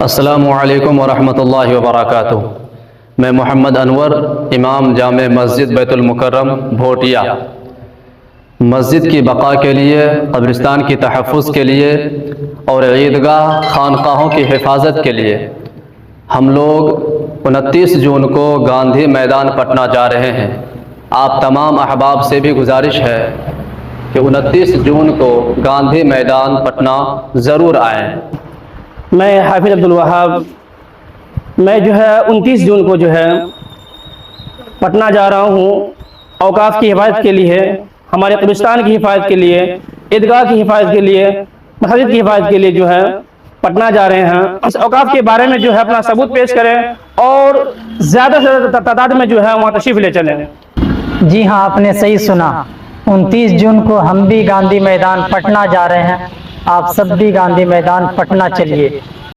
السلام علیکم ورحمۃ اللہ وبرکاتہ۔ میں محمد انور، امام جامع مسجد بیت المکرم بھوٹیا۔ مسجد کی بقا کے لیے، قبرستان کی تحفظ کے لیے اور عیدگاہ خانقاہوں کی حفاظت کے لیے ہم لوگ 29 جون کو گاندھی میدان پٹنہ جا رہے ہیں۔ آپ تمام احباب سے بھی گزارش ہے کہ 29 جون کو گاندھی میدان پٹنہ ضرور آئیں۔ میں حافظ عبدالوہاب، میں 29 جون کو پٹنہ جا رہا ہوں اوقاف کی حفاظت کے لیے، ہمارے قبرستان کی حفاظت کے لیے، عیدگاہ کی حفاظت کے لیے، مسجد کی حفاظت کے لیے پٹنہ جا رہے ہیں۔ اس اوقاف کے بارے میں اپنا ثبوت پیش کریں اور زیادہ سے زیادہ تعداد میں وہاں تشریف لے چلیں۔ جی ہاں، آپ نے صحیح سنا، 29 جون کو ہم بھی گاندھی میدان پٹنہ جا رہے ہیں۔ آپ سب بھی گاندھی میدان پٹنہ چلیے۔